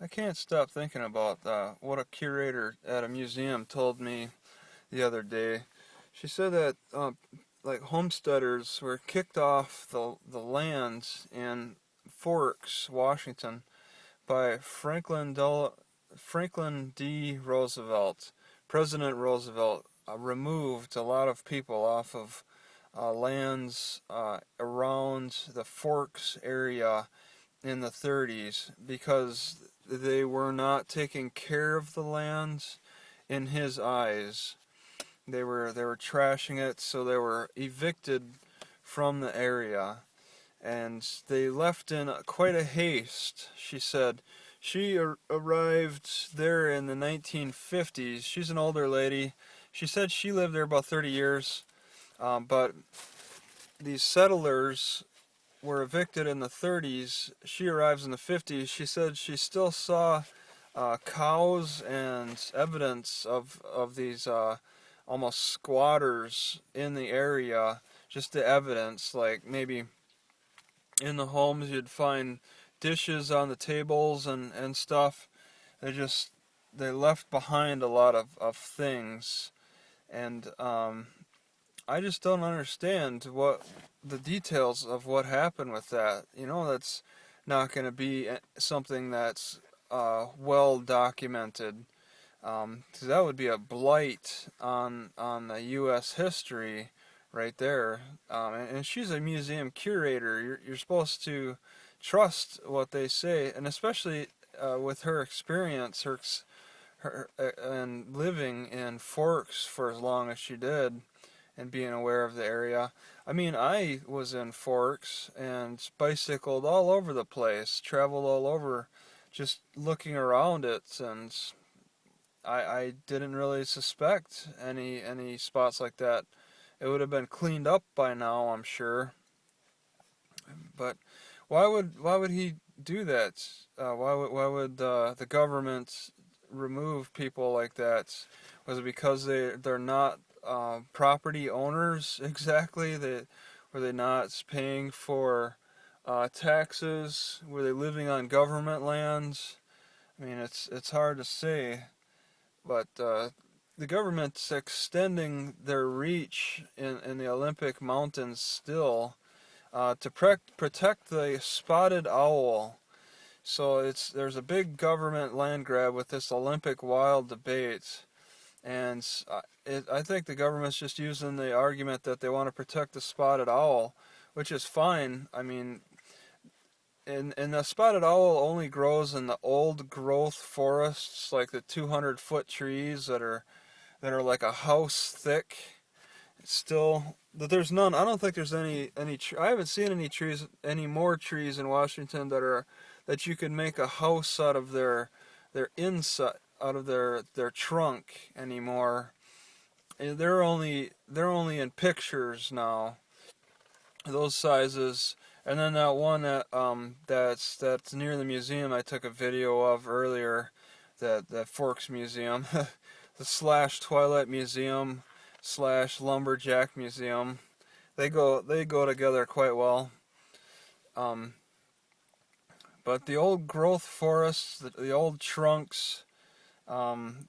I can't stop thinking about what a curator at a museum told me the other day. She said that like homesteaders were kicked off the lands in Forks, Washington, by Franklin D. Roosevelt. President Roosevelt removed a lot of people off of lands around the Forks area in the 30s because they were not taking care of the lands in his eyes. They were trashing it, so they were evicted from the area, and they left in quite a haste. She said she arrived there in the 1950s. She's an older lady. She said she lived there about 30 years, but these settlers were evicted in the 30s. She arrives in the 50s. She said she still saw cows and evidence of these almost squatters in the area. Just the evidence, like maybe in the homes you'd find dishes on the tables and stuff. They left behind a lot of things, and I just don't understand what the details of what happened with that. That's not going to be something that's well documented, because that would be a blight on the U.S. history right there. And she's a museum curator. You're supposed to trust what they say, and especially with her experience, her and living in Forks for as long as she did, and being aware of the area. I mean, I was in Forks and bicycled all over the place, traveled all over, just looking around it, and I didn't really suspect any spots like that. It would have been cleaned up by now, I'm sure. But why would he do that? Why would the government remove people like that? Was it because they're not property owners exactly? Were they not paying for taxes? Were they living on government lands? I mean, it's hard to say, but the government's extending their reach in the Olympic Mountains still to protect the spotted owl. So there's a big government land grab with this Olympic wild debate. And I think the government's just using the argument that they want to protect the spotted owl, which is fine. I mean, and the spotted owl only grows in the old growth forests, like the 200-foot trees that are like a house thick. Still, but there's none. I don't think there's any. I haven't seen any more trees in Washington that you could make a house out of their inside, out of their trunk anymore. And they're only in pictures now, those sizes. And then that one that's near the museum I took a video of earlier, that Forks Museum, the / Twilight Museum / Lumberjack Museum. They go together quite well. But the old growth forests, the old trunks, and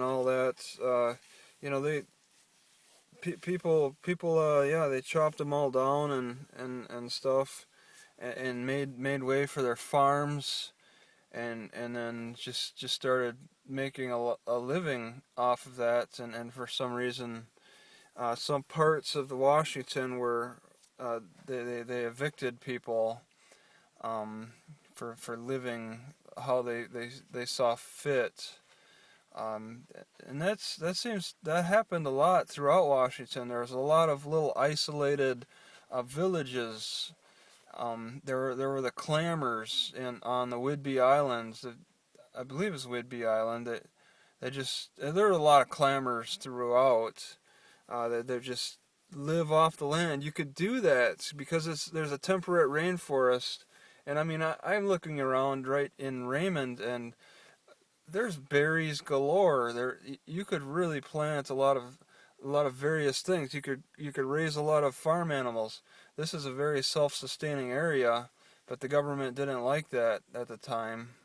all that, people, they chopped them all down and stuff, and made way for their farms, and then just started making a living off of that, and for some reason, some parts of the Washington were they evicted people for living how they saw fit. And that happened a lot throughout Washington. There was a lot of little isolated villages. There were the clammers on the Whidbey Islands. I believe it's Whidbey Island. There were a lot of clammers throughout. They just live off the land. You could do that because there's a temperate rainforest. And I mean, I'm looking around right in Raymond, and there's berries galore. You could really plant a lot of various things. You could raise a lot of farm animals. This is a very self-sustaining area, but the government didn't like that at the time.